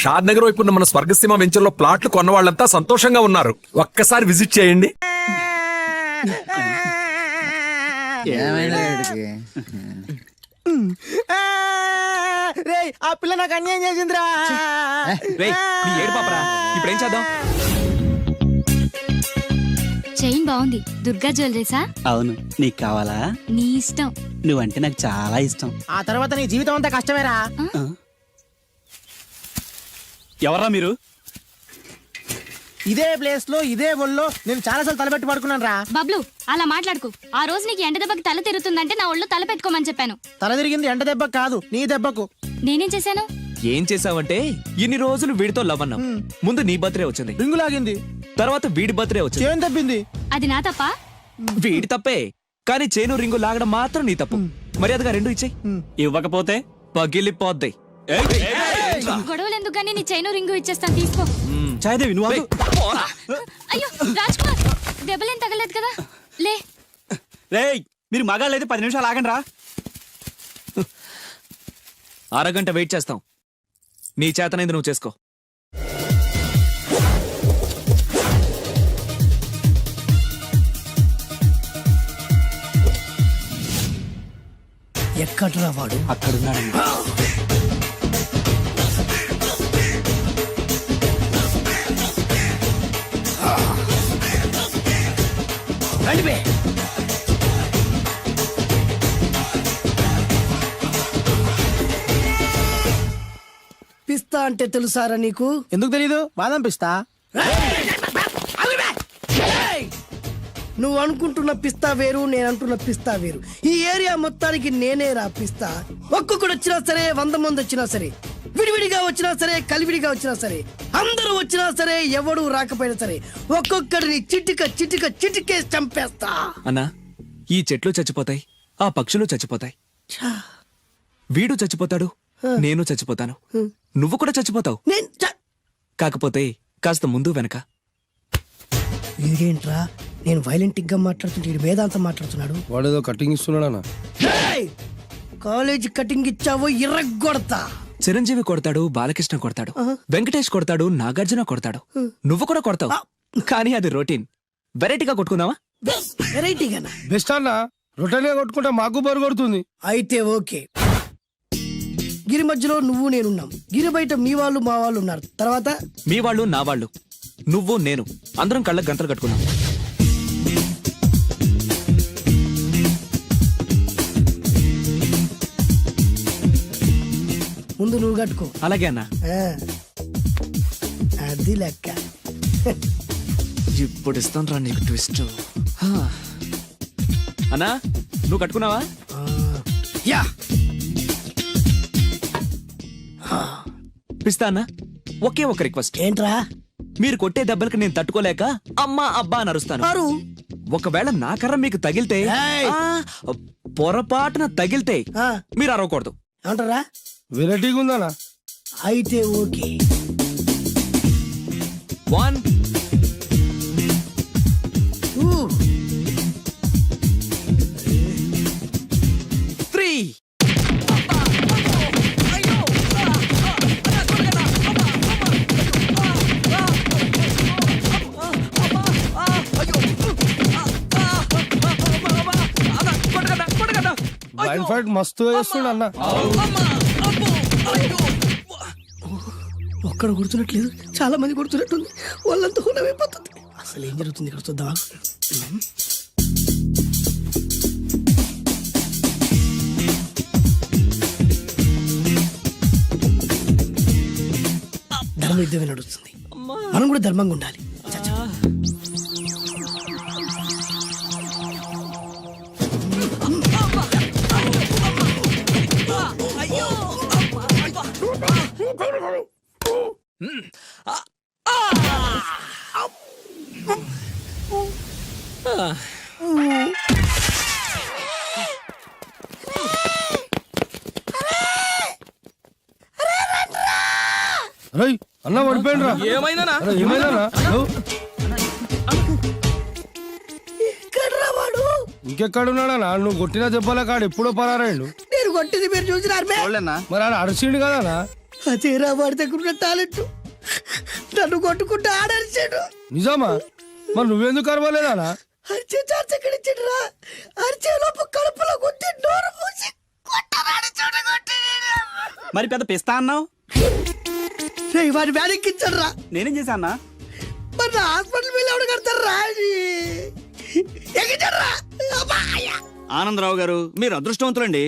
షాద్ నగర్ వైపు ఉన్న మన స్వర్గసీమ వెంచర్లో ప్లాట్లు కొన్న వాళ్ళంతా సంతోషంగా ఉన్నారు. ఒక్కసారి విజిట్ చేయండి. ఆ పిల్ల నాకు అన్యాయం చేసిందిరా. ఏడు పాపరా, ఇప్పుడేం చేద్దాం? చైన్ బాగుంది. దుర్గా జ్యువెలరీసా? అవును, నీకు కావాలా? నీ ఇష్టం. నువ్వంటే నాకు చాలా ఇష్టం. ఆ తర్వాత నీ జీవితం అంతా కష్టమేరా. ఎవరా మీరు? ఇదే ప్లేస్ లో ఇదే ఒళ్ళో నేను చాలాసార్లు తలపెట్టి పడుకున్నాను రా. బబ్లు, అలా మాట్లాడుకు. ఆ రోజు నీకు ఎండ దెబ్బకి తల తిరుగుతుందంటే నా ఒళ్ళు తల పెట్టుకోమని చెప్పాను. తల తిరిగింది ఎండ దెబ్బకు కాదు, నీ దెబ్బకు. నేనేం చేశాను? ఏం చేసావంటే ఇన్ని రోజులు వీడితో లవ్ అన్నావు. ముందు నీ బర్త్డే వచ్చింది, రింగు లాగింది, తర్వాత వీడి బర్త్డే వచ్చింది. చేను తప్పింది. అది నా తప్ప? వీడి తప్పే, కానీ చేను రింగు లాగడం మాత్రం నీ తప్పు. మర్యాదగా రెండు ఇచ్చేయి. ఇవ్వకపోతే పగిలిపోద్ది. గొడవలు ఎందుకు కానీ నీ చైను రింగు ఇచ్చేస్తాను, తీసుకో. చాయదేవి నువ్వు ఆగు. అయ్యో రాజ్ కుమార్, దెబ్బలేం తగలేదు కదా? లే. రేయ్, మీరు మగాళ్ళైతే 10 నిమిషాలు ఆగండి రా. అరగంట వెయిట్ చేస్తాం. నీ చేతనైంది నువ్వు చేసుకో. ఎక్కడరా వాడు? అక్కడున్నాడు. పిస్తా అంటే తెలుసారా నీకు? ఎందుకు తెలీదు? బాదం పిస్తా. నువ్వు అనుకుంటున్న పిస్తా వేరు, నేను అంటున్న పిస్తా వేరు. ఈ ఏరియా మొత్తానికి నేనే రా పిస్తా. ఒక్కొక్కడు వచ్చినా సరే, 100 మంది వచ్చినా సరే, విడివిడిగా వచ్చినా సరే, కలివిడిగా వచ్చినా సరే, అందరూ వచ్చినా సరే, ఎవడు రాకపోయినా సరే, ఒక్కొక్కడిని చిటికేసి చంపేస్తా. అన్నా, ఈ చెట్లు చచ్చిపోతాయి, ఆ పక్షులు చచ్చిపోతాయి, వీడు చచ్చిపోతాడు, నేను చచ్చిపోతాను, నువ్వు కూడా చచ్చిపోతావు. కాకపోతే కాస్త ముందు వెనక. ఇదేంట్రా, నేను వైలెంటిక్ గా మాట్లాడుతుంటే వేదాంతం మాట్లాడుతున్నాడు. వాడేదో కటింగ్ ఇస్తున్నాడా? కాలేజ్ కటింగ్ ఇచ్చావో ఇర్రగొడతా. చిరంజీవి కొడతాడు, బాలకృష్ణ కొడతాడు, వెంకటేష్ కొడతాడు, నాగార్జున కొడతాడు, నువ్వు కూడా కొడతావు. కానీ అది రొటీన్. వెరైటీగా కొట్టుకుందామా? వెరైటీగానా? బెస్ట్ అన్న, రొటనే కొట్టుకుంటే మాకు బరు కొడుతుంది. అయితే ఓకే. గిరి మధ్యలో నువ్వు నేనున్నాం, గిరి బయట మీ వాళ్ళు మా వాళ్ళు ఉన్నారు. తర్వాత మీ వాళ్ళు నా వాళ్ళు, నువ్వు నేను, అందరం కళ్ళకు గంటలు కట్టుకున్నాం. ముందు నువ్వు కట్టుకో. అలాగే అన్నా. అది లెక్క. ఇప్పుడు ఇస్తాను రా నీకు ట్విస్ట్. అన్నా, నువ్వు కట్టుకున్నావా? యా. పిస్తా అన్నా, ఒకే ఒక రిక్వెస్ట్. ఏంట్రా? మీరు కొట్టే దెబ్బలకి నేను తట్టుకోలేక అమ్మా అబ్బా అని అరుస్తాను. ఒకవేళ నా కర్ర మీకు తగిలితే, పొరపాటున తగిలితే మీరు అరవకూడదు. ఏమంటారా? వెరైటీగా ఉందనా? అయితే ఓకే. 1 3. బ్లైండ్ ఫైట్ మస్తు వేస్తుండ అన్న. ఒక్కడ గుర్తున్నట్లేదు, చాలా మంది గుర్తున్నట్టుంది. వాళ్ళంతా హునమైపోతుంది. అసలు ఏం జరుగుతుంది ఇక్కడ చూద్దామా? ధర్మ యుద్ధమే నడుస్తుంది, మనం కూడా ధర్మంగా ఉండాలి. రై అన్న పడిపోయినరా? ఏమైందనా? ఏమైందనా? వాడు ఇంకెక్కడున్నాడనా? నువ్వు కొట్టినా చెప్పాలా? కాడు ఎప్పుడో పరారాయండు. నేను కొట్టింది మీరు చూసినారు. మరి ఆడ అరిచిండు కదా. అదేరా వాడి దగ్గర ఉన్న టాలెంట్. నన్ను కొట్టుకుంటూ ఆడరిచాడు. నిజమా? మరి నువ్వెందుకు అరవలేదానా? అరిచే ఛాన్స్ ఎక్కడ ఇచ్చాడు రా? అరిచే లోపు కడుపులో కొట్టి నోరు మూసి కొట్టరాడు చూడగొట్టి. మరి పెద్ద పిస్తా అన్నావు, వాడి వ్యాధికిచ్చాడు రా. నేనేం చేశా అన్నా? మరి నా హాస్పిటల్ బిల్ ఎవడు కడతారు రా? ఎగిచాడు రా. ఆనందరావు గారు, మీరు అదృష్టవంతులండి.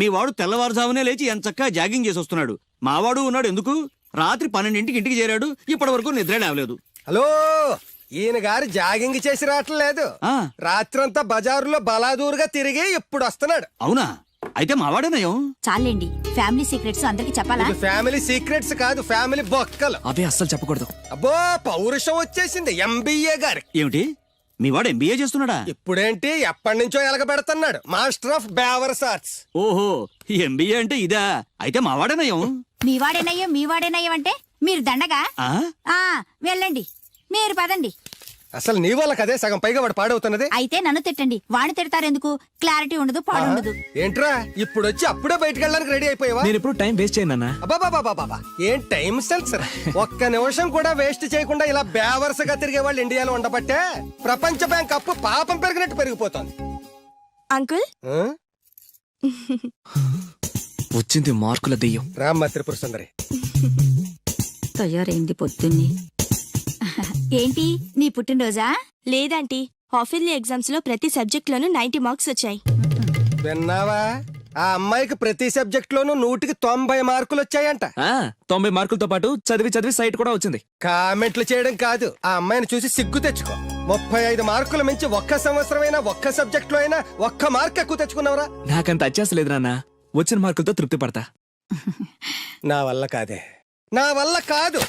మీ వాడు తెల్లవారుజామునే లేచి ఎంత చక్కగా జాగింగ్ చేసి వస్తున్నాడు. మావాడు ఉన్నాడు ఎందుకు? రాత్రి 12ంటికి ఇంటికి చేరాడు, ఇప్పటి వరకు నిద్ర లేవలేదు. హలో, ఈయన గారు జాగింగ్ చేసి రావట్లేదు. ఆ. రాత్రంతా బజారులో బలాదూరుగా తిరిగి ఇప్పుడు వస్తున్నాడు. అవునా? అయితే మావాడేనయం. చాలండి, ఫ్యామిలీ సీక్రెట్స్ అందరికి చెప్పాలా? ఇది ఫ్యామిలీ సీక్రెట్స్ కాదు, ఫ్యామిలీ బొక్కలు. అవే అస్సలు చెప్పకూడదు. అబ్బో, పౌరుషం వచ్చేసింది ఎంబీఏ గారి. ఏమిటి, మీ వాడు ఎంబీఏ చేస్తున్నాడా? ఇప్పుడేంటి, ఎప్పటి నుంచో ఎలగబెడుతున్నాడు. మాస్టర్ ఆఫ్ బేవర్స్ ఆర్ట్స్. ఓహో, ఎంబీఏ అంటే ఇదా? అయితే మావాడేనయం. మీ వాడేనయ్యం అంటే మీరు దండగా. ఆ? వెళ్ళండి, మీరు పదండి. అసలు నీ వల్ల కదే సగం పైగా వాడు పాడవుతున్నది. అయితే నన్ను తిట్టండి, వాడిని తిడతారెందుకు? క్లారిటీ ఉండదు, పాడుండదు. ఏంట్రా, ఇప్పుడు వచ్చి అప్పుడే బయటకు వెళ్ళడానికి రెడీ అయిపోయావా? నేను ఎప్పుడు టైం వేస్ట్ చేయను అన్నా. అబ్బాబాబాబాబా, ఏం టైం సెన్స్ రా. ఒక్క నిమిషం కూడా వేస్ట్ చేయకుండా ఇలా బేవర్సగా తిరిగే వాళ్ళు ఇండియాలో ఉండబట్టే ప్రపంచ బ్యాంక్ అప్పు పాపం పెరిగినట్టు పెరిగిపోతుంది. అంకుల్, ఆ? వచ్చింది మార్కుల దెయ్యం. రామ్మ త్రిపుర సుందరి. తయారైంది పొద్దున్నే. ఏంటి, నీ పుట్టినరోజా? లేదంటీ, హాఫ్ ఇయర్లీ ఎగ్జామ్స్ లో ప్రతి సబ్జెక్ట్ లోనూ 90 మార్క్స్ వచ్చాయి. విన్నావా? ఆ అమ్మాయికి ప్రతి సబ్జెక్ట్ లోనూ 100కి 90 మార్కులు వచ్చాయంట. 90 మార్కులతో పాటు చదివి సైట్ కూడా వచ్చింది. కామెంట్లు చేయడం కాదు, ఆ అమ్మాయిని చూసి సిగ్గు తెచ్చుకో. 35 మార్కులు మించి ఒక్క సంవత్సరమైనా ఒక్క సబ్జెక్ట్ లో అయినా ఒక్క మార్క్ ఎక్కువ తెచ్చుకున్నావురా? నాకంత అత్యాస లేదు నాన్న, వచ్చిన మార్కులతో తృప్తి పడతా. నా వల్ల కాదే, నా వల్ల కాదు.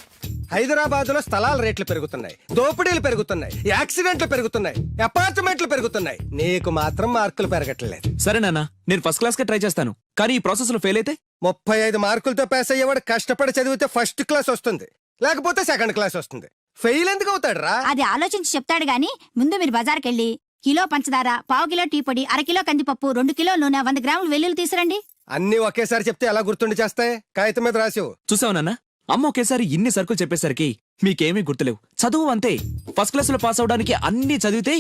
హైదరాబాద్ లో స్థలాల రేట్లు పెరుగుతున్నాయి, దోపిడీలు పెరుగుతున్నాయి, యాక్సిడెంట్లు పెరుగుతున్నాయి, అపార్ట్మెంట్లు పెరుగుతున్నాయి. నీకు మాత్రం మార్కులు పెరగట్లేదు. సరే నాన్న, నేను ఫస్ట్ క్లాస్ కే ట్రై చేస్తాను, కానీ ఈ ప్రాసెస్ లో ఫెయిల్ అయితే 35 మార్కులతో పాస్ అయ్యేవాడు కష్టపడి చదివితే ఫస్ట్ క్లాస్ వస్తుంది, లేకపోతే సెకండ్ క్లాస్ వస్తుంది. ఫెయిల్ ఎందుకు అవుతాడు రా? అది ఆలోచించి చెప్తాడు గాని, ముందు మీరు బజార్కెళ్ళి కిలో పంచదార, పావు కిలో టీ పొడి, అరకిలో కందిపప్పు, 2 కిలో నూనె, 100 గ్రాములు వెల్లుల్లి తీసురండి. అన్ని ఒకేసారి చెప్తే ఎలా గుర్తుండి చేస్తాయి? కాగితం మీద రాసివు. చూసావు నాన్న, అమ్మ ఒకేసారి ఇన్ని సరుకులు చెప్పేసరికి మీకేమీ గుర్తులేవు. చదువు అంతే, ఫస్ట్ క్లాస్ లో పాస్ అవడానికి అన్ని చదివితే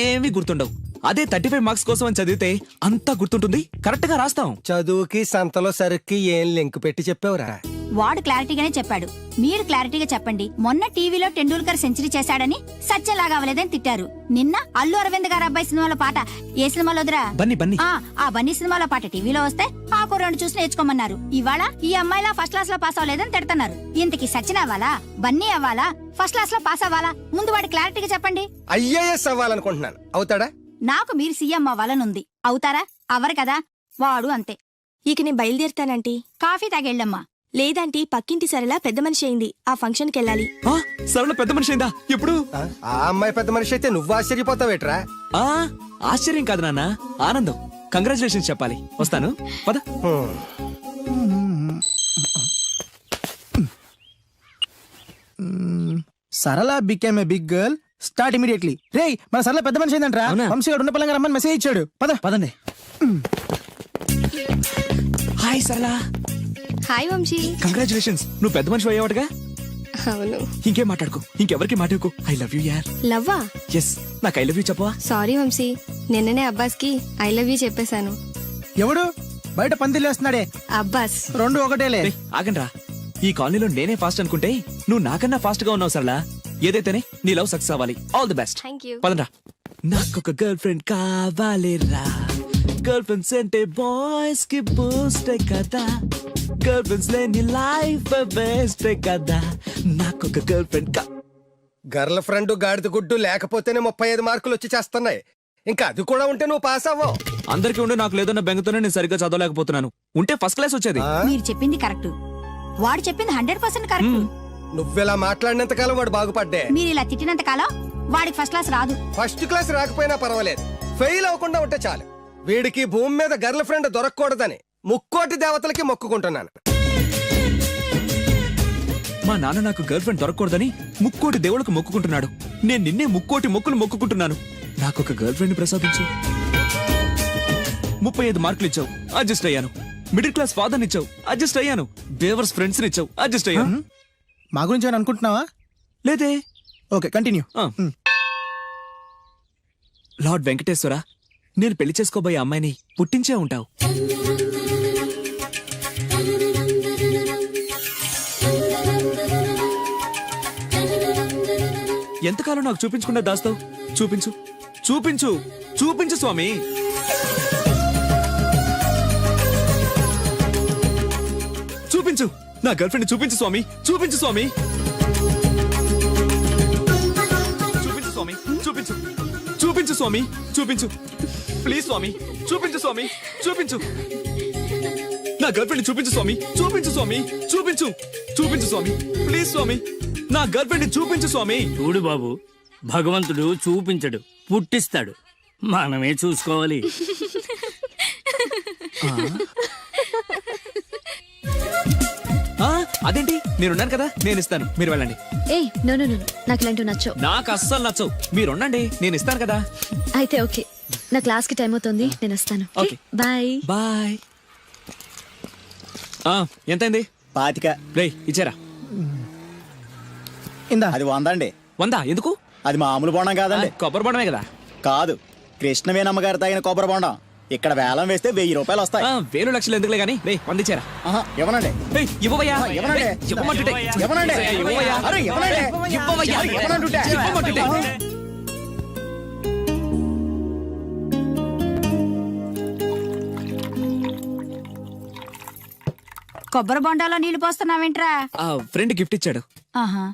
ఏమీ గుర్తుండవు. అదే 35 మార్క్స్ కోసం అని చదివితే అంతా గుర్తుంటుంది, కరెక్ట్ గా రాస్తాం. చదువుకి సంతలో సరుక్కి ఏం లింక్ పెట్టి చెప్పావురా? వాడు క్లారిటీగానే చెప్పాడు, మీరు క్లారిటీగా చెప్పండి. మొన్న టీవీలో టెండూల్కర్ సెంచరీ చేశాడని సత్యలాగా అవ్వలేదని తిట్టారు. నిన్న అల్లు అరవింద్ గారు అబ్బాయి సినిమాలో పాట ఏ సినిమాలో వదిరా? బన్నీ. ఆ బన్నీ సినిమాలో పాట టీవీలో వస్తే ఆ కుర్రాడు చూసి నేర్చుకోమన్నారు. ఇవాళ ఈ అమ్మాయిలా ఫస్ట్ క్లాస్ లో పాస్ అవ్వలేదని తిడుతున్నారు. ఇంతకి సచిన్ అవ్వాలా, బన్నీ అవ్వాలా, ఫస్ట్ క్లాస్ లో పాస్ అవ్వాలా? ముందు వాడు క్లారిటీగా చెప్పండి. ఐఏఎస్ అవ్వాలనుకుంటున్నాను, అవుతాడా? నాకు మీరు సీఎం అవ్వాలనుంది, అవుతారా? అవ్వరు కదా, వాడు అంతే. ఇక నేను బయలుదేరుతానంటీ. కాఫీ తాగెళ్ళమ్మా. లేదంటీ, పక్కింటి సరళ పెద్ద మనిషి అయింది, ఆ ఫంక్షన్ కి వెళ్ళాలి. సరళ పెద్ద మనిషి అయిందా? ఎప్పుడు? ఆ అమ్మాయి పెద్ద మనిషి అయితే నువ్వు ఆశ్చర్యపోతావేట్రా? ఆశ్చర్యం కాదు నాన్న, ఆనందం. కంగ్రాచులేషన్స్ చెప్పాలి. వస్తాను, పద. Sarala became a big girl, start immediately. రేయ్, మన సరళ పెద్ద మనిషి ఏంటంట్రా? అవునా? వంశీగాడు ఉన్న పలంగా రమ్మని మెసేజ్ ఇచ్చాడు. పదండి. హాయ్ సరళ. హాయ్ వంశీ. కంగ్రాచులేషన్స్, నువ్వు పెద్ద మనిషి అయ్యావటగా. అవును. ఇంకేం మాట్లాడుకో, ఇంకెవరికి మాట్లాడుకో. ఐ లవ్ యూ యార్. లవ్వా? ఎస్, నాకు ఐ లవ్ యూ చెప్పవా? సారీ వంశీ, నిన్ననే అబ్బాస్ కి ఐ లవ్ యూ చెప్పేశాను. ఎవడు బయట పందిలేస్తున్నాడే? అబ్బాస్. 2 ఒకటేలే. ఆగండ్రా, ఈ కాలనీలో నేనే ఫాస్ట్ అనుకుంటే నువ్వు నాకన్నా ఫాస్ట్ గా ఉన్నావు సరళ. ఏదైతేనే నీ లవ్ సక్సెస్ అవ్వాలి. All the best. Thank you. పదండ్రా. నాకొక గర్ల్ ఫ్రెండ్ కావాలిరా, గర్ల్ ఫ్రెండ్స్ అంటే బాయ్స్ కి బూస్టే కదా, గర్ల్ ఫ్రెండ్స్ లేని లైఫ్ బెస్ట్ కదా. నాకొక గర్ల్ ఫ్రెండ్ గర్ల్ ఫ్రెండ్ గాడిద గుడ్డు లేకపోతేనే 35 మార్కులు వచ్చి చేస్తున్నాయి. ఇంకా అది కూడా ఉంటే నువ్వు పాస్ అవ్వవు. అందరికీ ఉండి నాకు లేదన్న బెంగతోనే నేను సరిగ్గా చదవలేకపోతున్నాను. ఉంటే ఫస్ట్ క్లాస్ వచ్చేది. మీరు చెప్పింది కరెక్ట్, వాడు చెప్పింది 100% కరెక్ట్. నువ్వెలా మాట్లాడినంత కాలం వాడు బాగుపడ్డే. మీరు ఇలా తిట్టినంత కాలం వాడికి ఫస్ట్ క్లాస్ రాదు. ఫస్ట్ క్లాస్ రాకపోయినా పర్వాలేదు, ఫెయిల్ అవ్వకుండా ఉంటే చాలు. వీడికి భూమి మీద గర్ల్ ఫ్రెండ్ దొరకకూడదని ముక్కోటి దేవతలకి మొక్కుకుంటున్నాను. మా నాన్న నాకు గర్ల్ ఫ్రెండ్ దొరకకూడదని ముక్కోటి దేవుళ్ళకు మొక్కుకుంటున్నాడు. నేను నిన్నే ముక్కోటి మొక్కులు మొక్కుకుంటున్నాను. నాకొక గర్ల్ ఫ్రెండ్ ప్రసాదించు. 35 మార్కులు ఇచ్చావు, అడ్జస్ట్ అయ్యాను. మిడిల్ క్లాస్ ఫాదర్ ఇచ్చావు, అడ్జస్ట్ అయ్యాను. బేవర్స్ ఫ్రెండ్స్ ఇచ్చావు, అడ్జస్ట్ అయ్యాను. మా గురించి ఏమైనా అనుకుంటున్నావా? లేదే. Okay continue. లార్డ్ వెంకటేశ్వర, నేను పెళ్లి చేసుకోబోయే అమ్మాయిని పుట్టించే ఉంటావు. ఎంతకాలం నాకు చూపించకుండా దాస్తావు? చూపించు, చూపించు, చూపించు స్వామి. చూపించు, నా గర్ల్ ఫ్రెండ్ చూపించు స్వామి, చూపించు స్వామి. చూపించు స్వామి, చూపించు, చూపించు స్వామి, చూపించు. ప్లీజ్ స్వామి, చూపించు స్వామి, చూపించు. నా గర్ల్ ఫ్రెండ్ చూపించు స్వామి, చూపించు స్వామి, చూపించు, చూపించు స్వామి. ప్లీజ్ స్వామి, నా గర్ల్ ఫ్రెండ్ చూపించు స్వామి. చూడు బాబు, భగవంతుడు చూపించడు, పుట్టిస్తాడు. మనమే చూసుకోవాలి. అదేంటి, నేనున్నాను కదా, నేను ఇస్తాను, మీరు వెళ్ళండి. ఏయ్ నో నో నో, నాకు ఇలాంటివి నచ్చవు. నాకు అస్సలు నచ్చవు, మీరు ఉండండి, నేను ఇస్తాను కదా. అయితే ఓకే, నా క్లాస్ కి టైం అవుతుంది, నేను వస్తాను. ఓకే. బాయ్. బాయ్. ఎంతైంది? 25. రే ఇచ్చారా? ఇందా అది 100 అండి. 100 ఎందుకు? అది మామూలు బోండం కాదండి. కొబ్బరి బొండమే కదా. కాదు, కృష్ణవేణమ్మ గారు తాగిన కొబ్బరి బోండం. ఇక్కడ వేలం వేస్తే 1000 రూపాయలు వస్తాయి. 1000 లక్షలు ఎందుకులే గానీ, రే 100 ఇచ్చారా? ఇవ్వనండి. ఇవ్వవయ్యా, ఇవ్వనండి. ఇవ్వమంటుంటే. ఇవ్వనండి. ఇవ్వవయ్యా. అరే, ఇవ్వనండి. ఇవ్వవయ్యా. ఇవ్వనంటుంటే. ఇవ్వమంటుంటే. కొబ్బరి బొండాలో నీళ్లు పోస్తున్నావేంట్రా? ఫ్రెండ్ గిఫ్ట్ ఇచ్చాడు. ఆహా.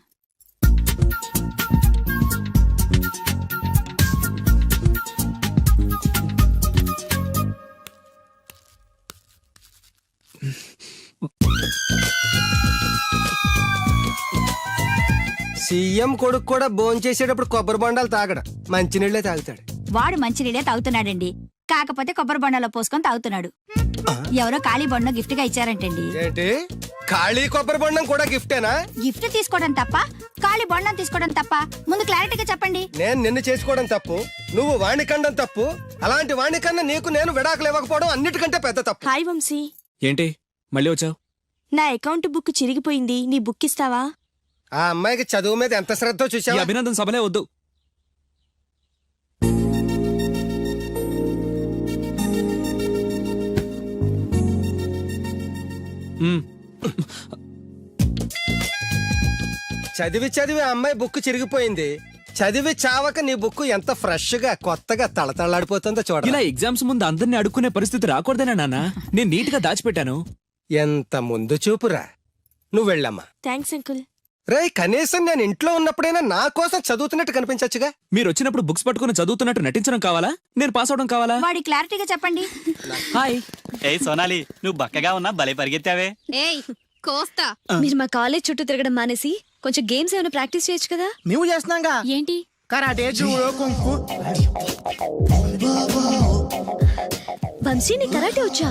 సీఎం కొడుకు కూడా భోంచేసేటప్పుడు కొబ్బరి బొండాలు తాగడు, మంచినీళ్ళే తాగుతాడు. వాడు మంచినీళ్ళే తాగుతున్నాడండి, కాకపోతే కొబ్బరి బొండాలో పోసుకొని తాగుతున్నాడు. ఎవరో ఖాళీ బొండం గిఫ్ట్ గా ఇచ్చారంటండి. ఏంటి, ఖాళీ కొబ్బరి బొండం కూడా గిఫ్టేనా? గిఫ్ట్ తీసుకోవడం తప్ప, ఖాళీ బొండం తీసుకోవడం తప్ప? ముందు క్లారిటీగా చెప్పండి. నేను నిన్ను చేసుకోవడం తప్పు, నువ్వు వాణ్ణి కండం తప్పు. అలాంటి వాణ్ణి కన్నా నీకు నేను విడాకులు ఇవ్వకపోవడం అన్నిటికంటే పెద్ద తప్పు. హాయ్ వంశీ, ఏంటి మళ్ళీ వచ్చావు? నా అకౌంట్ బుక్ చిరిగిపోయింది, నీ బుక్ ఇస్తావా? ఆ అమ్మాయికి చదువు మీద ఎంత శ్రద్ధ ఈ చూసావా? అభినందన సభలే వద్దు. చదివి చదివి ఆ అమ్మాయి బుక్ చిరిగిపోయింది. చదివి చావక నీ బుక్ ఎంత ఫ్రెష్ గా కొత్తగా తళతళలాడిపోతుందో చూడ. ఇలా ఎగ్జామ్స్ ముందు అందరినీ అడుక్కునే పరిస్థితి రాకూడదేనా నాన్న? నేను నీట్ గా దాచిపెట్టాను. ఎంత ముందు చూపురా. నువ్వు వెళ్ళమ్మా. Thanks uncle. రే, కనీసం నేను ఇంట్లో ఉన్నప్పుడైనా నా కోసం చదువుతున్నట్టు కనిపించచ్చుగా. మీరు వచ్చినప్పుడు బుక్స్ పట్టుకుని చదువుతున్నట్టు నటించడం కావాలా, నేను పాస్ అవడం కావాలా? వాడి క్లారిటీగా చెప్పండి. హాయ్. ఏయ్ సోనాలి, నువ్వు బక్కగా ఉన్నా భలే పరిగెత్తావే. ఏయ్ కోస్తా. మీరు మా కాలేజ్ చుట్టూ తిరగడం మానేసి కొంచెం గేమ్స్ ఏమైనా ప్రాక్టీస్ చేయొచ్చు కదా. మేము చేస్తున్నాంగా. ఏంటి? Karate, judo, kung fu. వంశీ నీ కరాటే వచ్చా?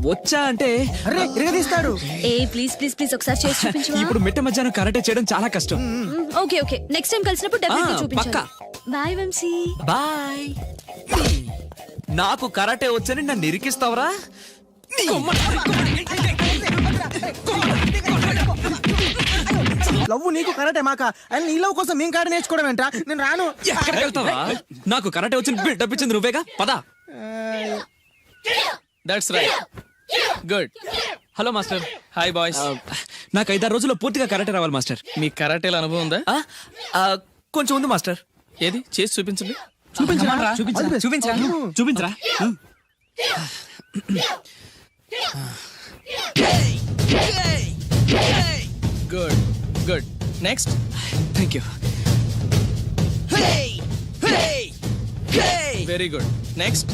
వచ్చా అంటే అరే ఇరగదీస్తాడు. ఏ ప్లీజ్ ప్లీజ్ ప్లీజ్ ఒకసారి చేసి చూపించు. ఇప్పుడు మిట్ట మధ్యాహ్నం కరాటే చేయడం చాలా కష్టం. ఓకే ఓకే, నెక్స్ట్ టైం కలిసినప్పుడు డెఫినెట్లీ చూపించాలి. పక్కా. బాయ్ వంశీ. బాయ్. నాకు కరాటే వచ్చని నన్ను ఇరికిస్తావరా? లవ్ నీకు కరాటే మాక, అండ్ నీ లవ్ కోసం మేము కరాటే నేర్చుకోవడం ఏంట్రా? నేను రాను. ఎక్కడికి వెళ్తావా? నాకు కరాటే వచ్చి బిల్డప్ ఇచ్చింది నువ్వేగా, పదా. That's right, good. Hello master. Hi boys. నాకు 5-6 రోజుల్లో పూర్తిగా కరాటే రావాలి మాస్టర్. మీ కరాటేల అనుభవం ఉందా? కొంచెం ఉంది మాస్టర్. ఏది చేసి చూపించండి. చూపించరా? Good good. Next. Thank you. Very good. Next.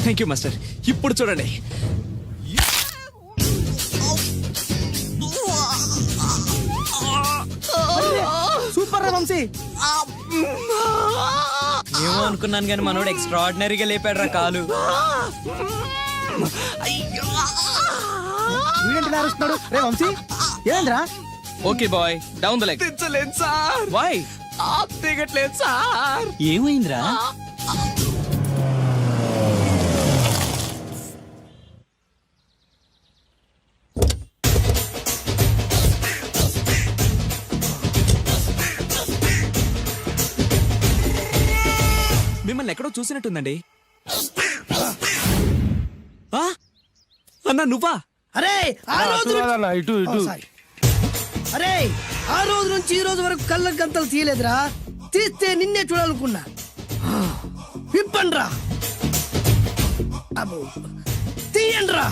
Thank you master. ఇప్పుడు చూడండి. సూపర్ రా వంశీ. ఏమో అనుకున్నాను కానీ మనోడు ఎక్స్ట్రాడినరీగా లేపాడు రా కాలు. వీడేంటి ఇలా అరుస్తున్నాడు? రే వంశీ ఏంద్రా? Okay boy, down the leg. తెచ్చలేదు సార్. వై? దిగట్లేదు సార్. ఏమైందిరా? మిమ్మల్ని ఎక్కడో చూసినట్టుందండి. ఆ? అన్నా నువ్వా? అరే ఆ రోజు అన్న ఇటు ఇటు సారీ అరే ఆ రోజు నుంచి ఈ రోజు వరకు కళ్ళ గంతలు తీయలేదురా. తీస్తే నిన్నే చూడాలనుకున్నా. విప్పండ్రా అబ్బో తీయండ్రా.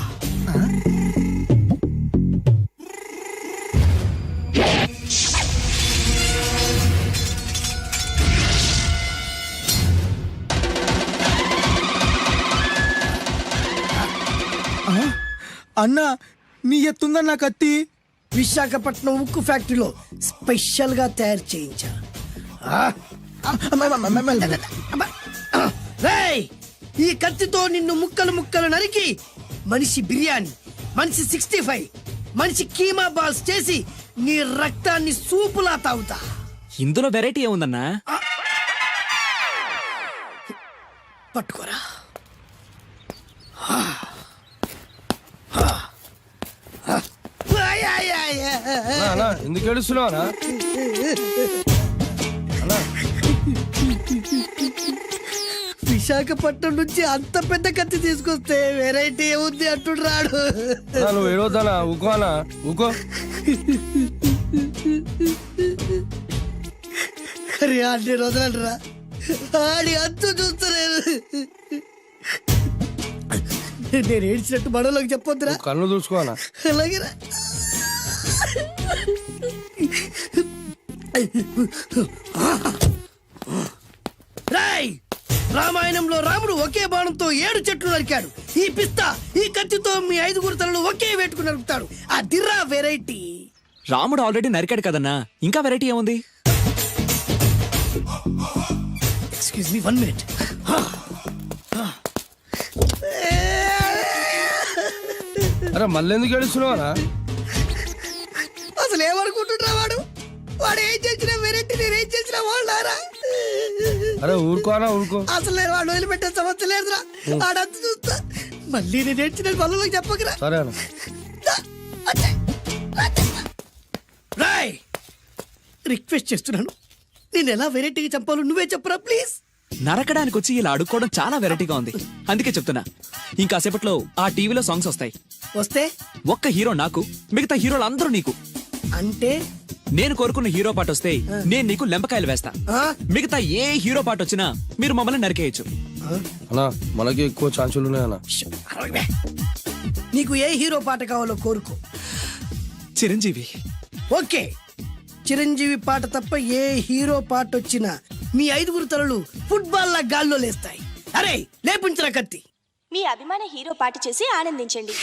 అన్నా నీ ఎత్తుందన్న కత్తి. విశాఖపట్నం ఉక్కు ఫ్యాక్టరీలో స్పెషల్ గా తయారు చేయించా. రేయ్, ఈ కత్తితో నిన్ను ముక్కలు ముక్కలు నరికి మనిషి బిర్యానీ, మనిషి 65, మనిషి కీమా బాల్స్ చేసి నీ రక్తాన్ని సూపులా తాగుతా. ఇందులో వెరైటీ ఏముందన్నా? పట్టుకోరా. అన్న ఎందుకు ఏడుస్తున్నావు అన్న? విశాఖపట్నం నుంచి అంత పెద్ద కత్తి తీసుకొస్తే వెరైటీ ఏముంది అంటుడు రాడు. అన్న, నువ్వు ఏడవద్దనా? ఊకో అన్న ఊకో. అరే అన్ని రోజులంటరా ఆడి అంతు చూస్తలేదు. నేను ఏడ్చినట్టు మనలోకి చెప్పొద్దురా. కన్ను చూసుకో అన్న. అలాగేరా. రాయ్, రామాయణంలో రాముడు ఒకే బాణంతో 7 చెట్లు నరికాడు. ఈ పిస్తా ఈ కత్తితో మీ 5 తలలు ఒకే వేటుకు నరుకుతాడు. ఆ దిర్రా వెరైటీ. రాముడు ఆల్రెడీ నరికాడు కదన్నా, ఇంకా వెరైటీ ఏముంది? Excuse me 1 minute. అరే మళ్ళీ ఎందుకు ఏడుస్తున్నావు అన్న? అసలు ఏమనుకుంటున్నా వాడు? వాడు ఏం చేసిన వెరైటీ, నేను ఏం చేసిన వాళ్ళారా? అరే ఊరుకో అన్న ఊరుకో. అసలు నేను వాడు వదిలిపెట్టే సమస్య లేదురా. ఆడంతా చూస్తా. మళ్ళీ నేను ఏడ్చిన పనులకు చెప్పకరా. సరే అన్న. రాయ్, రిక్వెస్ట్ చేస్తున్నాను, నేను ఎలా వెరైటీగా చంపాలో నువ్వే చెప్పరా ప్లీజ్. నరకడానికి వచ్చి ఇలా అడుక్కోవడం చాలా వెరైటీగా ఉంది. అందుకే చెప్తున్నా, ఇంకాసేపట్లో ఆ టీవీలో సాంగ్స్ వస్తాయి. వస్తే ఒక్క హీరో నాకు, మిగతా హీరోలు అందరూ నీకు. అంటే నేను కోరుకున్న హీరో పాట వస్తే నేను నీకు లెంపకాయలు వేస్తా. ఆ? మిగతా ఏ హీరో పాట వచ్చినా మీరు మమ్మల్ని నరికేయచ్చు. అన్న మనకి ఎక్కువ ఛాన్సులు ఉన్నాయన్న. నీకు ఏ హీరో పాట కావాలో కోరుకో. చిరంజీవి. ఓకే, చిరంజీవి పాట తప్ప ఏ హీరో పాట వచ్చినా మీ 5 తలలు ఫుట్బాల్ లా గాల్లో లేస్తాయి. అరే లేపించరా కత్తి. మీ అభిమాన హీరో పాట చేసి ఆనందించండి.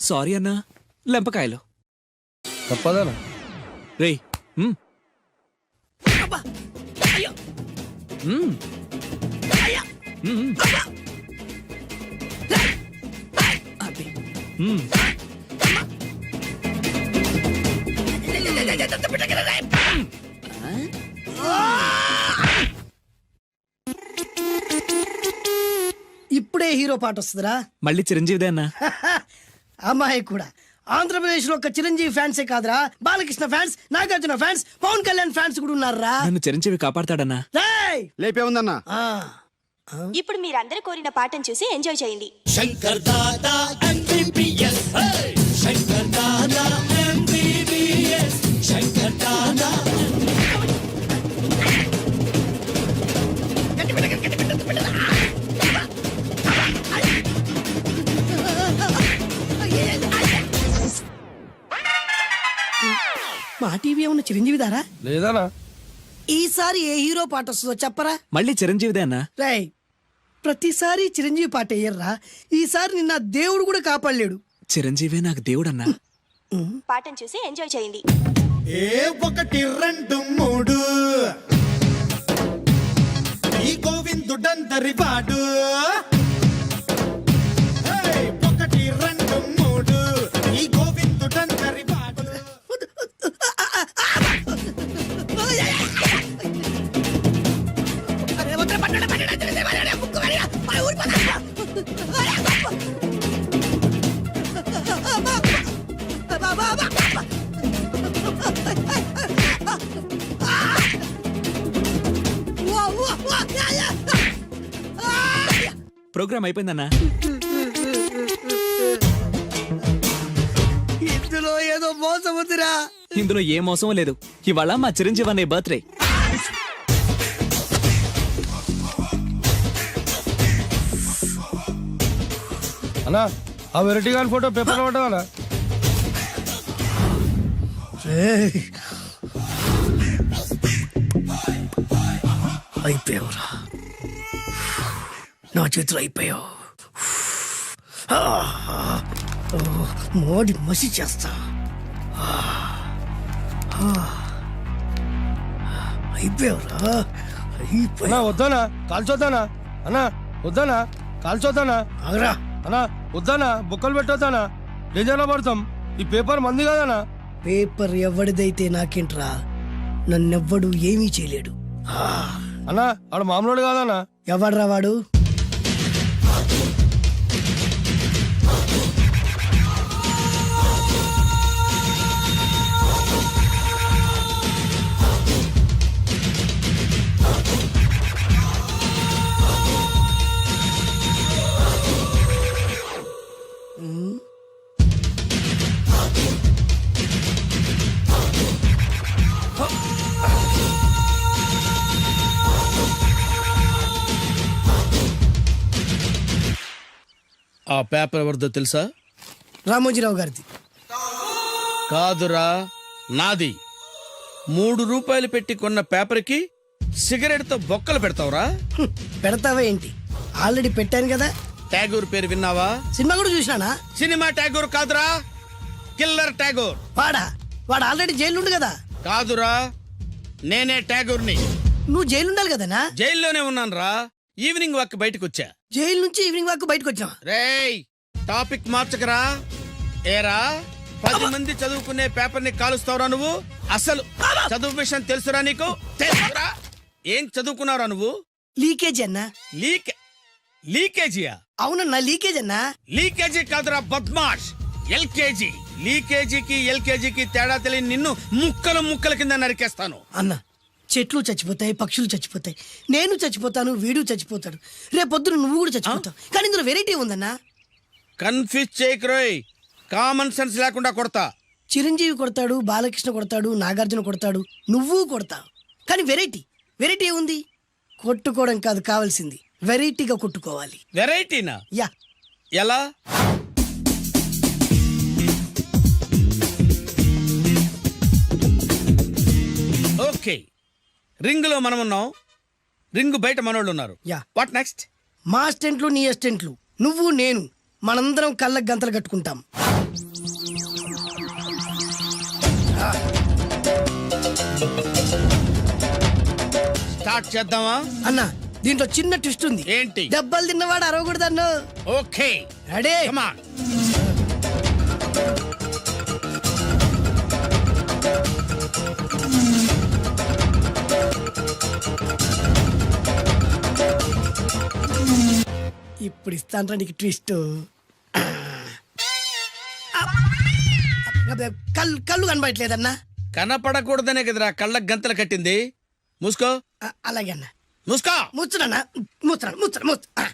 సారీ అన్నా, లెంపకాయలు. తప్పదనా? రేయ్, అయ్యో అది. ఇప్పుడే హీరో పాట వస్తుందిరా. మళ్ళీ చిరంజీవిదే అన్నా. అమ్మాయి కూడా ఆంధ్రప్రదేశ్ లో ఒక చిరంజీవి ఫ్యాన్సే కాదురా, Balakrishna fans, Nagarjuna fans, Pawan Kalyan fans కూడా ఉన్నారా. నన్ను చిరంజీవి కాపాడతాడన్నా. రేయ్! లేపే ఉందన్నా. ఆ, ఇప్పుడు మీరందరూ కోరిన పాటను చూసి ఎంజాయ్ చేయండి. మా టీవీ ఏమన్నా చిరంజీవి దారా? లేదనా? ఈసారి ఏ హీరో పాట వస్తుందో చెప్పరా. మళ్ళీ చిరంజీవిదే అన్నా. రేయ్, ప్రతిసారి చిరంజీవి పాట వేయర్రా. ఈసారి నిన్న దేవుడు కూడా కాపాడలేడు. చిరంజీవే నాకు దేవుడన్నా. పాటను చూసి ఎంజాయ్ చేయండి. 1 2 3 ఈ గోవిందుడందరి వాడు. 1 2 3 ఈ గోవిందుడందరి వాడు. అరే, వద్దురా, పట్టండి, పట్టండి, పట్టండి, పట్టండి, ముక్కు పట్టండి, మా ఊరు పట్టండి. ప్రోగ్రామ్ అయిపోయిందన్నా. ఇందులో ఏదో మోసం ఉందిరా. ఇందులో ఏ మోసం లేదు. ఇవాళ మా చిరంజీవి అనే బర్త్డే. అన్నా ఆ వెరైటీ గారి ఫోటో పేపర్ పడ్డా అయిపోయావురా, నా చేతులు అయిపోయావు. మోడి మసి చేస్తా. అయిపోయావురా, అన్నా వద్దానా కాల్చొద్దానా అన్నా వద్దానా కాల్చొద్దానా ఆగరా. అన్నా వద్దానా బుక్కలు పెట్టొద్దానా డేంజర్లో పడతాం. ఈ పేపర్ మంది కదనా. పేపర్ ఎవడిదైతే నాకేంట్రా, నన్నెవ్వడు ఏమీ చేయలేడు. అన్నా ఆడు మామూలు కాదనా. ఎవడ్రా వాడు? ఆ పేపర్ ఎవరిదో తెలుసా? రామోజీరావు గారిది. కాదురా, నాది. 3 రూపాయలు పెట్టి కొన్న పేపర్కి సిగరెట్తో బొక్కలు పెడతావురా? పెడతావా ఏంటి? ఆల్రెడీ పెట్టాను కదా. ట్యాగూర్ పేరు విన్నావా? సినిమా కూడా చూసినానా? సినిమా ట్యాగూర్ కాదురా, కిల్లర్ ట్యాగూర్. వాడు ఆల్రెడీ జైలు కదా. కాదురా, నేనే ట్యాగూర్ని. నువ్వు జైలు ఉండాలి కదనా? జైల్లోనే ఉన్నాను రా. ఈవినింగ్ వాక్ బయటకు వచ్చా. జైలు నుంచి ఈవినింగ్ వాక్ బయటకు వచ్చావా? రేయ్, టాపిక్ మార్చకరా. ఏరా, 10 మంది చదువుకునే పేపర్ ని కాలుస్తావురా నువ్వు? అసలు చదువు విషయం తెలుసురా నీకు? తెలుసురా? ఏం చదువుకున్నావురా నువ్వు? లీకేజీ అన్నా. లీకేజీయా? అవునన్నా, లీకేజ్ అన్నా. లీకేజీ కాదురా బద్మాష్, ఎల్కేజీ. లీకేజీకి ఎల్కేజీకి తేడా తెలియని నిన్ను ముక్కలు ముక్కల కింద నరికేస్తాను. అన్నా, చెట్లు చచ్చిపోతాయి, పక్షులు చచ్చిపోతాయి, నేను చచ్చిపోతాను, వీడు చచ్చిపోతాడు, రేపొద్దున నువ్వు కూడా చచ్చిపోతావు. కానీ ఇందులో వెరైటీ ఉందన్నా. కన్ఫ్యూజ్ చేయకురోయ్, కామన్ సెన్స్ లేకుండా కొడతా. చిరంజీవి కొడతాడు, బాలకృష్ణ కొడతాడు, నాగార్జున కొడతాడు, నువ్వు కొడతావు. కానీ వెరైటీ ఉంది. కొట్టుకోవడం కాదు కావాల్సింది, వెరైటీగా కొట్టుకోవాలి. వెరైటీనా? యా. ఎలా? ఓకే, రింగులో మనం ఉన్నాం, రింగు బయట మనోళ్ళు ఉన్నారు. యా. What next? మా అసిస్టెంట్లు, నీ అసిస్టెంట్లు, నువ్వు నేను, మనందరం కళ్ళకు గంతలు కట్టుకుంటాం. స్టార్ట్ చేద్దామా? అన్నా, దీంట్లో చిన్న ట్విస్ట్ ఉంది. ఏంటి? దెబ్బలు తిన్నవాడు అరవకూడదన్ను. Okay, ready? Come on. ఇప్పుడు ఇస్తాంట్రా నీకు ట్విస్ట్. కళ్ళు కనబడట్లేదన్నా. కనపడకూడదనే కదరా కళ్ళకు గంతలు కట్టింది. మూసుకో. అలాగే అన్న. మూసుకో. ముచ్చునన్నా, ముచ్చురా.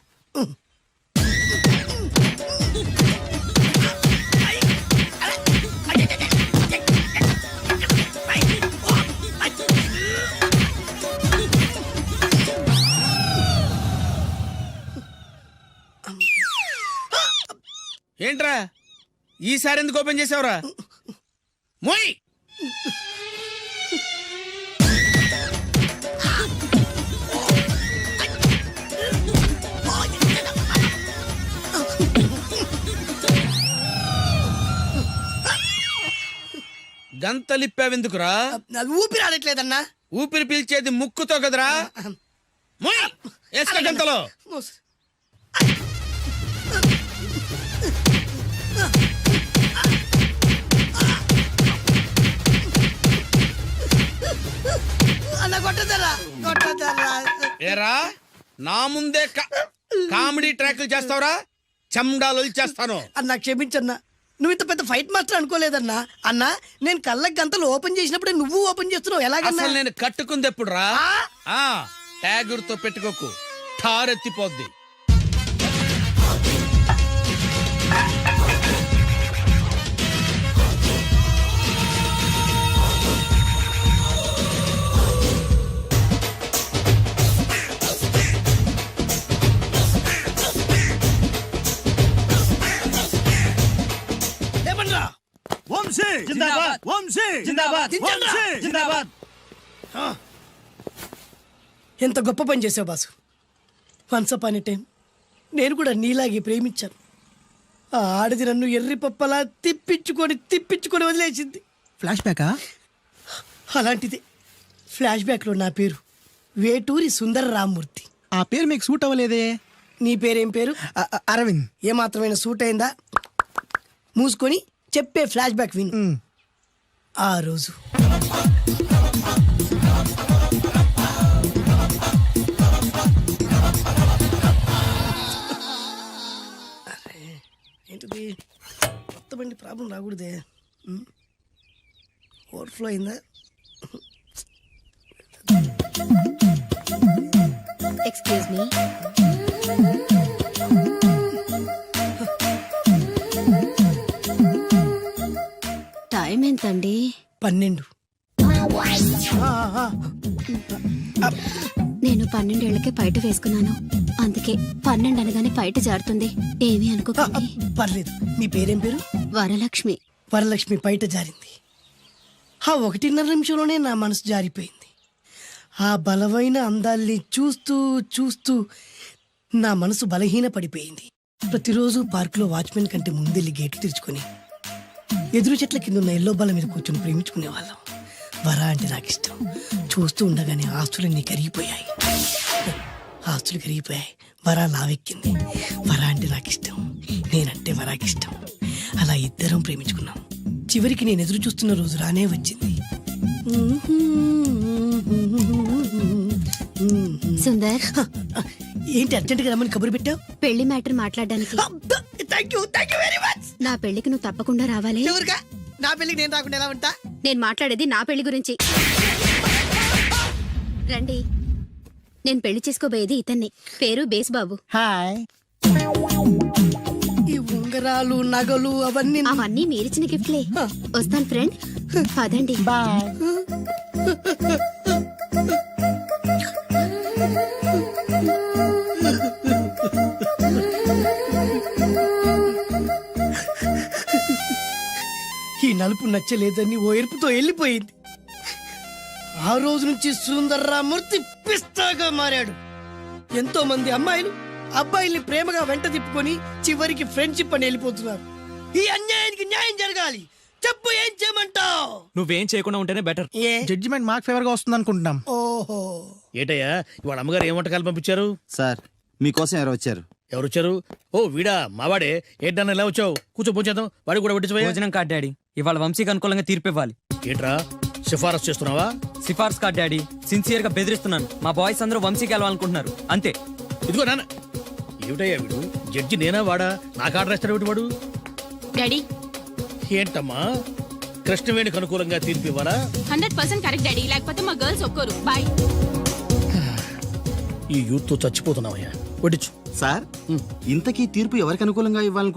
ఏంట్రా ఈసారి ఎందుకు ఓపెన్ చేసావురా? మోయ్. గంతలిప్పావెందుకురా? ఊపిరి ఆడట్లేదన్నా. ఊపిరి పీల్చేది ముక్కుతో కదరా. మోయ్, వేసుకో గంతలో. ఏరా, నా ముందే కామెడీ ట్రాక్లు చేస్తావురా? చెమ్డాలు చేస్తాను. అన్నా క్షమించన్నా, నువ్వు ఇంత పెద్ద ఫైట్ మాస్టర్ అనుకోలేదన్నా. అన్నా నేను కళ్ళకి గంతలు ఓపెన్ చేసినప్పుడు నువ్వు ఓపెన్ చేస్తున్నావు ఎలాగన్నా? అసలు నేను కట్టుకుంది ఎప్పుడు రా? ట్యాగుర్తో పెట్టుకోకు, ఠారెత్తిపోద్ది. ఏమన్నా? ఎంత గొప్ప పని చేసావు boss. Once upon a time నేను కూడా నీలాగే ప్రేమించాను. ఆ ఆడది నన్ను ఎర్రి పప్పలా తిప్పించుకొని వదిలేసింది. ఫ్లాష్ బ్యాకా? అలాంటిది ఫ్లాష్ బ్యాక్లో నా పేరు వేటూరి సుందర రామ్మూర్తి. ఆ పేరు మీకు సూట్ అవ్వలేదే. నీ పేరేం పేరు? అరవింద్. ఏమాత్రమైన సూట్ అయిందా? మూసుకొని చెప్పే ఫ్లాష్ బ్యాక్ విను. ఆ రోజు ఏంటిది మొత్తం బండి ప్రాబ్లం రాకూడదే. ఓవర్ఫ్లో అయిందా? Excuse me. టైం ఎంతండి? 12. నేను 12 ఏళ్లకే పైట వేసుకున్నాను. అందుకే 12 అనగానే పైట జారుతుంది. ఏమీ అనుకోకండి. పర్లేదు. మీ పేరేం పేరు? వరలక్ష్మి. వరలక్ష్మి పైట జారింది. ఆ 1.5 నిమిషంలోనే నా మనసు జారిపోయింది. ఆ బలమైన అందాల్ని చూస్తూ నా మనసు బలహీన పడిపోయింది. ప్రతిరోజు పార్కులో వాచ్మెన్ కంటే ముందెళ్ళి గేట్లు తెరుచుకొని ఎదురు చెట్ల కింద ఉన్న ఎల్లో బాల మీద కూర్చొని ప్రేమించుకునే వాళ్ళం. వర అంటే నాకు ఇష్టం. చూస్తూ ఉండగానే ఆస్తులన్నీ కరిగిపోయాయి. వర లావెక్కింది. వర అంటే నాకు ఇష్టం, నేనంటే వరాకి ఇష్టం. అలా ఇద్దరం ప్రేమించుకున్నాం. చివరికి నేను ఎదురు చూస్తున్న రోజు రానే వచ్చింది. సుందర్, ఏంటి అర్జెంట్గా రమ్మని కబురు పెట్టావు? పెళ్లి మ్యాటర్ మాట్లాడడానికి. Thank you very much. నా పెళ్లికి నువ్వు తప్పకుండా రావాలి. ఎవరుగా? నా పెళ్లికి నేను రాకుండా ఎలా ఉంటా? నేను మాట్లాడేది నా పెళ్లి గురించి. రండి. నేను పెళ్లి చేసుకోబోయేది ఇతన్ని. పేరు బేస్బాబు. హాయ్. ఈ ఉంగరాలు నగలు అవన్నీ మీరిచ్చిన గిఫ్ట్లే. వస్తాను ఫ్రెండ్. పదండి. బాయ్. ఈ నలుపు నచ్చలేదని ఓ ఎరుపుతో వెళ్ళిపోయింది. ఆ రోజు నుంచి సుందర్రామూర్తి పిస్తాగా మారాడు. ఎంతో మంది అమ్మాయిలు అబ్బాయిల్ని ప్రేమగా వెంట తిప్పుకొని చివరికి ఫ్రెండ్షిప్ అని వెళ్ళిపోతున్నారు. ఈ అన్యాయానికి న్యాయం జరగాలి. చెప్పు, ఏం చేయమంటావు? నువ్వేం చేయకుండా ఉంటేనే బెటర్. ఏ జడ్జిమెంట్ మాకు ఫేవర్ గా వస్తుంది అనుకుంటున్నాం. ఓహో, ఏటయ్యా ఇవాళ అమ్మగారు ఏం వంటకాలు పంపించారు? సార్ మీకోసం ఎవరు వచ్చారు? ఎవరు వచ్చారు? ఓ వీడా, మావాడే. ఏంటన్నా ఇలా వచ్చావు? కూర్చో పోచేద్దాం. వాడి కూడా పట్టించిపోయా. భోజనం కార్డ్ డాడీ, ఇవాళ వంశీకి అనుకూలంగా తీర్పు ఇవ్వాలి. ఏంట్రా సిఫారసు చేస్తున్నావా? సిఫార్స్ కార్డ్ డాడీ, సిన్సియర్ గా బెదిరిస్తున్నాను. మా బాయ్స్ అందరూ వంశీకి వెళ్ళాలనుకుంటున్నారు అంతే. ఇదిగో నాన్న. ఏమిటయ్యా వీడు? జడ్జి నేనా వాడా? నాకు ఆర్డర్ ఇస్తాడు వీడు. వాడు డాడీ. ఏంటమ్మా కృష్ణవేణికి అనుకూలంగా తీర్పు ఇవ్వరా? 100% కరెక్ట్ డాడీ, లేకపోతే మా గర్ల్స్ ఒక్కరు. బాయ్. ఈ యూత్ తో చచ్చిపోతున్నావయ్యా. వడ్డించు. సార్ ఇంతకీ తీర్పు ఎవరికి అనుకూలంగా ఇవ్వాలనుకుంటున్నారు?